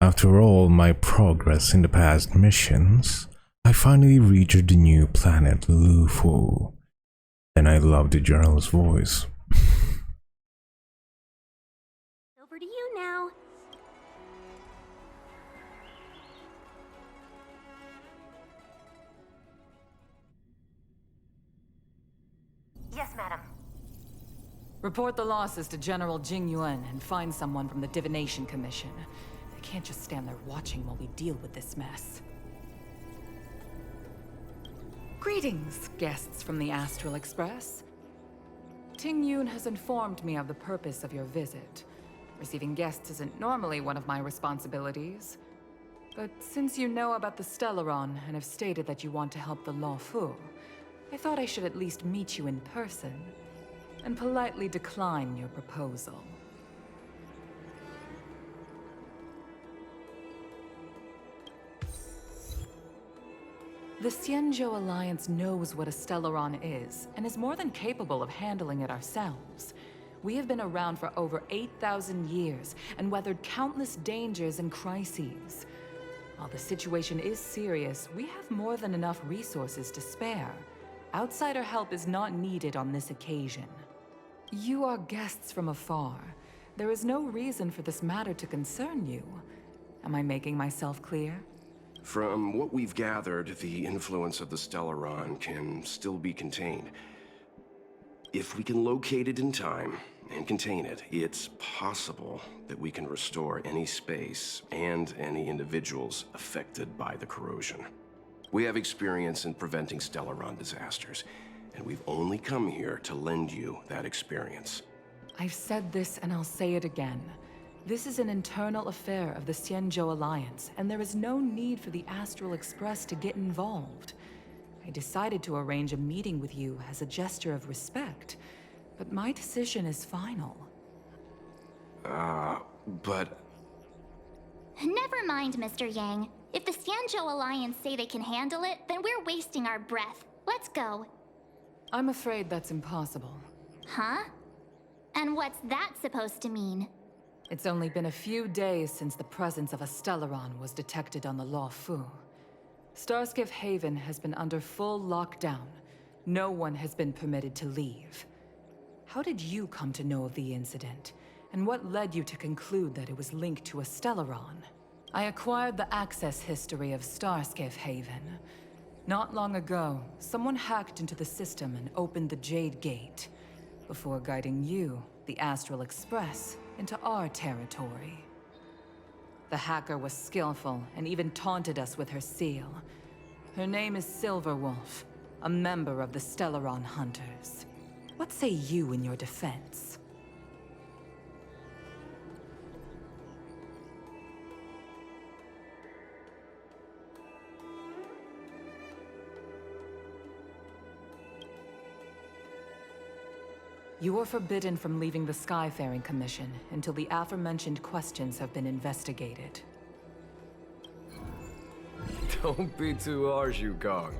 After all my progress in the past missions, I finally reached the new planet Lufu. And I loved the General's voice. Over to you now. Yes, madam. Report the losses to General Jing Yuan and find someone from the Divination Commission. They can't just stand there watching while we deal with this mess. Greetings, guests from the Astral Express. Ting Yun has informed me of the purpose of your visit. Receiving guests isn't normally one of my responsibilities. But since you know about the Stellaron and have stated that you want to help the Law Fu, I thought I should at least meet you in person and politely decline your proposal. The Xianzhou Alliance knows what a Stellaron is, and is more than capable of handling it ourselves. We have been around for over 8,000 years, and weathered countless dangers and crises. While the situation is serious, we have more than enough resources to spare. Outsider help is not needed on this occasion. You are guests from afar. There is no reason for this matter to concern you. Am I making myself clear? From what we've gathered, the influence of the Stellaron can still be contained. If we can locate it in time and contain it, it's possible that we can restore any space and any individuals affected by the corrosion. We have experience in preventing Stellaron disasters, and we've only come here to lend you that experience. I've said this and I'll say it again. This is an internal affair of the Xianzhou Alliance, and there is no need for the Astral Express to get involved. I decided to arrange a meeting with you as a gesture of respect, but my decision is final. But... Never mind, Mr. Yang. If the Xianzhou Alliance say they can handle it, then we're wasting our breath. Let's go. I'm afraid that's impossible. Huh? And what's that supposed to mean? It's only been a few days since the presence of a Stellaron was detected on the Law Fu. Starskiff Haven has been under full lockdown. No one has been permitted to leave. How did you come to know of the incident? And what led you to conclude that it was linked to a Stellaron? I acquired the access history of Starskiff Haven. Not long ago, someone hacked into the system and opened the Jade Gate, before guiding you, the Astral Express, into our territory. The hacker was skillful and even taunted us with her seal. Her name is Silverwolf, a member of the Stellaron Hunters. What say you in your defense? You are forbidden from leaving the Skyfaring Commission until the aforementioned questions have been investigated. Don't be too harsh, Yukong.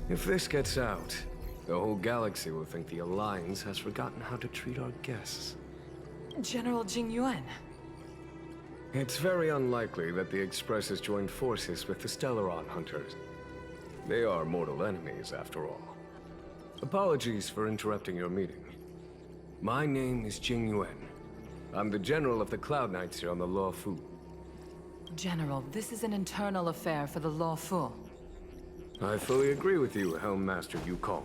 If this gets out, the whole galaxy will think the Alliance has forgotten how to treat our guests. General Jing Yuan. It's very unlikely that the Express has joined forces with the Stellaron Hunters. They are mortal enemies, after all. Apologies for interrupting your meeting. My name is Jing Yuan. I'm the General of the Cloud Knights here on the Law Fu. General, this is an internal affair for the Law Fu. I fully agree with you, Helm Master Yukong.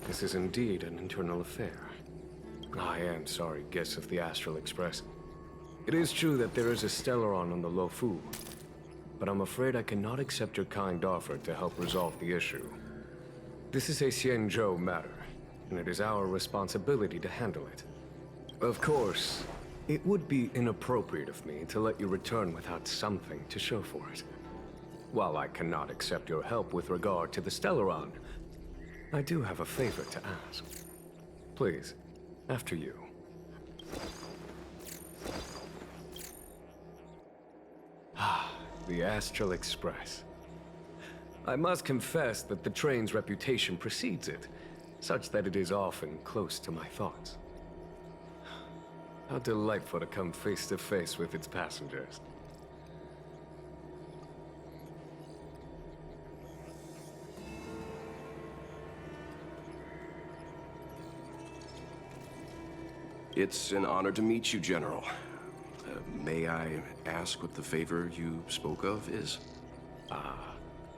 This is indeed an internal affair. I am sorry, guests of the Astral Express. It is true that there is a Stellaron on the Law Fu, but I'm afraid I cannot accept your kind offer to help resolve the issue. This is a Xianzhou matter, and it is our responsibility to handle it. Of course, it would be inappropriate of me to let you return without something to show for it. While I cannot accept your help with regard to the Stellaron, I do have a favor to ask. Please, after you. The Astral Express. I must confess that the train's reputation precedes it, such that it is often close to my thoughts. How delightful to come face to face with its passengers. It's an honor to meet you, General. May I ask what the favor you spoke of is?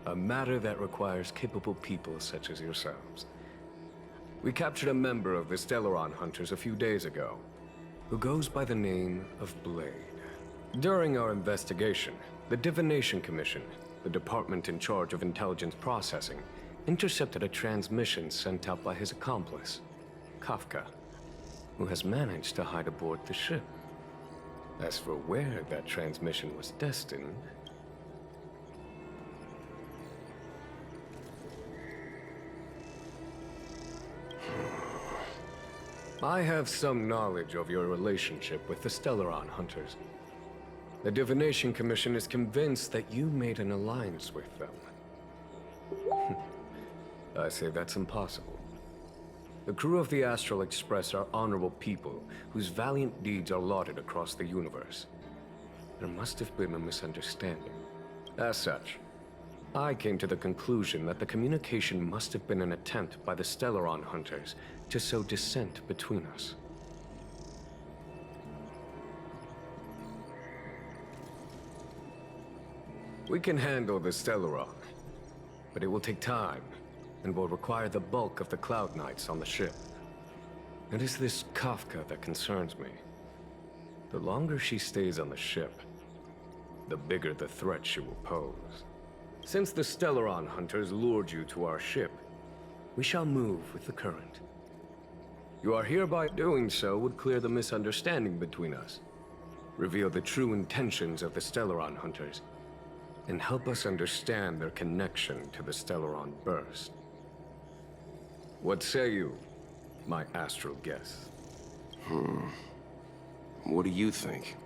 A matter that requires capable people such as yourselves. We captured a member of the Stellaron Hunters a few days ago, who goes by the name of Blade. During our investigation, the Divination Commission, the department in charge of intelligence processing, intercepted a transmission sent out by his accomplice, Kafka, who has managed to hide aboard the ship. As for where that transmission was destined, I have some knowledge of your relationship with the Stellaron Hunters. The Divination Commission is convinced that you made an alliance with them. I say that's impossible. The crew of the Astral Express are honorable people whose valiant deeds are lauded across the universe. There must have been a misunderstanding. As such, I came to the conclusion that the communication must have been an attempt by the Stellaron Hunters to sow dissent between us. We can handle the Stellaron, but it will take time and will require the bulk of the Cloud Knights on the ship. It is this Kafka that concerns me. The longer she stays on the ship, the bigger the threat she will pose. Since the Stellaron Hunters lured you to our ship, we shall move with the current. You are hereby doing so would clear the misunderstanding between us, reveal the true intentions of the Stellaron Hunters, and help us understand their connection to the Stellaron Burst. What say you, my astral guest? What do you think?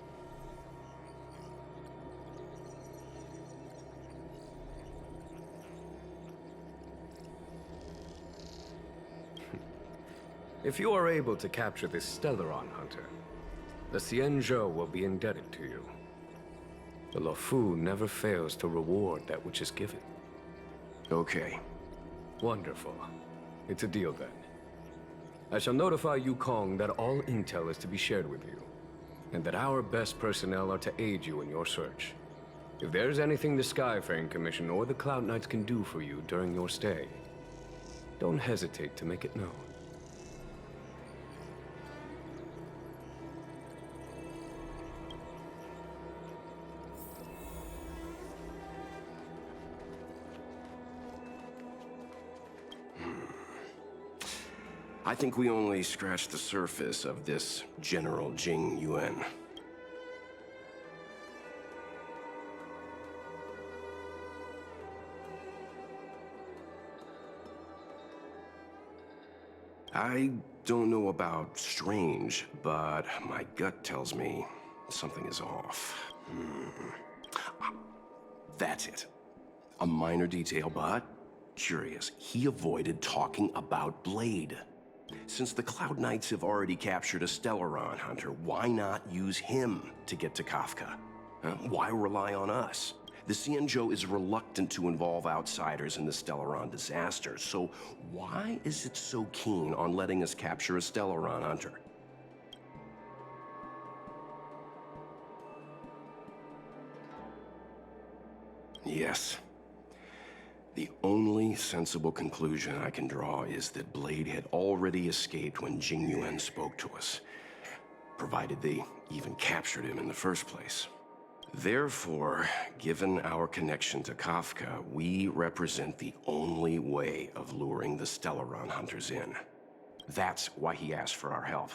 If you are able to capture this Stellaron Hunter, the Xianzhou will be indebted to you. The Luofu never fails to reward that which is given. Okay. Wonderful. It's a deal then. I shall notify Yukong that all intel is to be shared with you, and that our best personnel are to aid you in your search. If there's anything the Skyfaring Commission or the Cloud Knights can do for you during your stay, don't hesitate to make it known. I think we only scratched the surface of this General Jing Yuan. I don't know about strange, but my gut tells me something is off. That's it. A minor detail, but curious. He avoided talking about Blade. Since the Cloud Knights have already captured a Stellaron Hunter, why not use him to get to Kafka? Why rely on us? The Xianzhou is reluctant to involve outsiders in the Stellaron disaster, so why is it so keen on letting us capture a Stellaron Hunter? Yes. The only sensible conclusion I can draw is that Blade had already escaped when Jing Yuan spoke to us, provided they even captured him in the first place. Therefore, given our connection to Kafka, we represent the only way of luring the Stellaron Hunters in. That's why he asked for our help.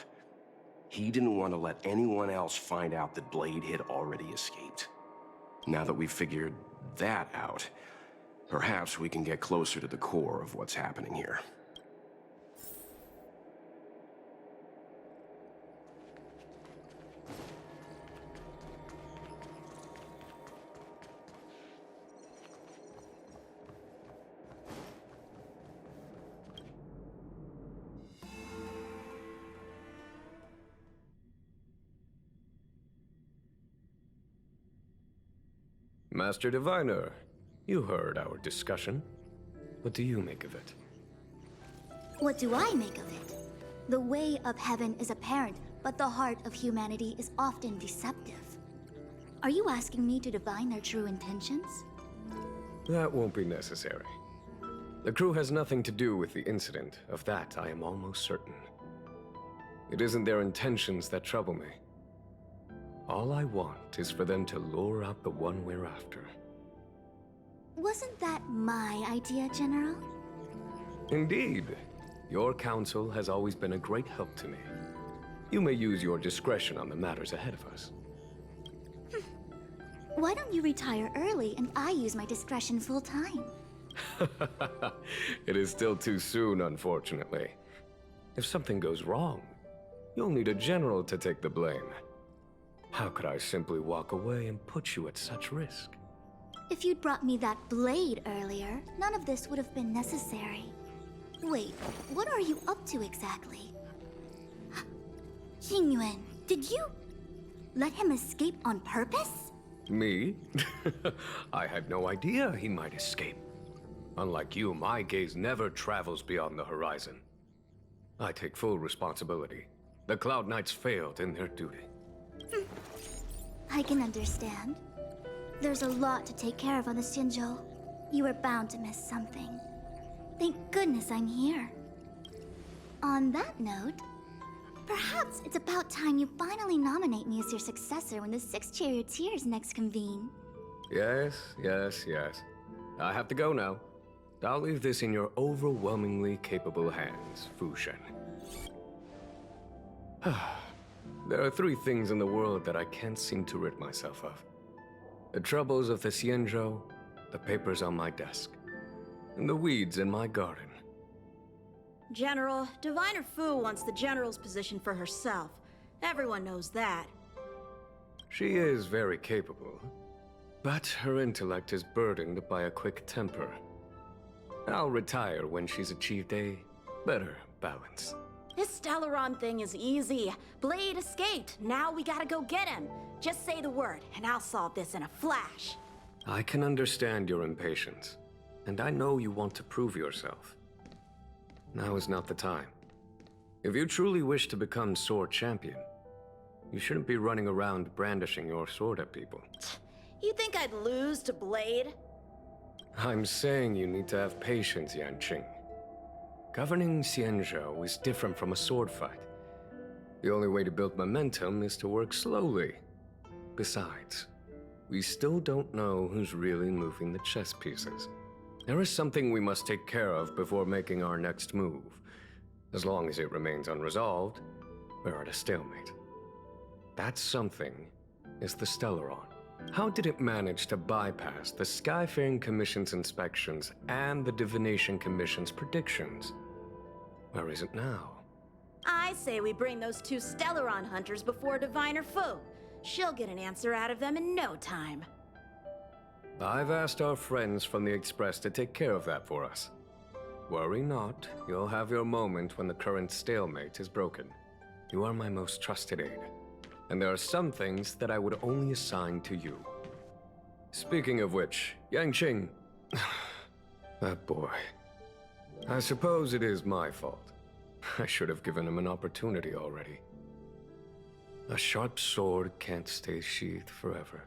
He didn't want to let anyone else find out that Blade had already escaped. Now that we've figured that out, perhaps we can get closer to the core of what's happening here. Master Diviner, you heard our discussion. What do you make of it? What do I make of it? The way of heaven is apparent, but the heart of humanity is often deceptive. Are you asking me to divine their true intentions? That won't be necessary. The crew has nothing to do with the incident. Of that, I am almost certain. It isn't their intentions that trouble me. All I want is for them to lure out the one we're after. Wasn't that my idea, General? Indeed. Your counsel has always been a great help to me. You may use your discretion on the matters ahead of us. Why don't you retire early and I use my discretion full time? It is still too soon, unfortunately. If something goes wrong, you'll need a general to take the blame. How could I simply walk away and put you at such risk? If you'd brought me that blade earlier, none of this would have been necessary. Wait, what are you up to exactly? Jing Yuan, did you let him escape on purpose? Me? I had no idea he might escape. Unlike you, my gaze never travels beyond the horizon. I take full responsibility. The Cloud Knights failed in their duty. I can understand. There's a lot to take care of on the Xinzhou. You were bound to miss something. Thank goodness I'm here. On that note, perhaps it's about time you finally nominate me as your successor when the Six Charioteers next convene. Yes. I have to go now. I'll leave this in your overwhelmingly capable hands, Fu Shen. There are three things in the world that I can't seem to rid myself of. The troubles of the Xianzhou, the papers on my desk, and the weeds in my garden. General, Diviner Fu wants the General's position for herself. Everyone knows that. She is very capable, but her intellect is burdened by a quick temper. I'll retire when she's achieved a better balance. This Stellaron thing is easy. Blade escaped. Now we gotta go get him. Just say the word, and I'll solve this in a flash. I can understand your impatience, and I know you want to prove yourself. Now is not the time. If you truly wish to become sword champion, you shouldn't be running around brandishing your sword at people. You think I'd lose to Blade? I'm saying you need to have patience, Yanqing. Governing Xianzhou is different from a sword fight. The only way to build momentum is to work slowly. Besides, we still don't know who's really moving the chess pieces. There is something we must take care of before making our next move. As long as it remains unresolved, we're at a stalemate. That something is the Stellaron. How did it manage to bypass the Skyfaring Commission's inspections and the Divination Commission's predictions? Where is it now? I say we bring those two Stellaron hunters before Diviner Fu. She'll get an answer out of them in no time. I've asked our friends from the Express to take care of that for us. Worry not, you'll have your moment when the current stalemate is broken. You are my most trusted aide, and there are some things that I would only assign to you. Speaking of which, Yanqing... that boy... I suppose it is my fault. I should have given him an opportunity already. A sharp sword can't stay sheathed forever.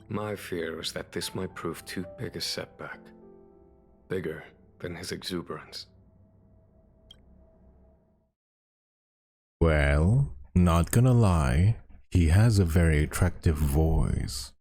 My fear is that this might prove too big a setback. Bigger than his exuberance. Well, not gonna lie, he has a very attractive voice.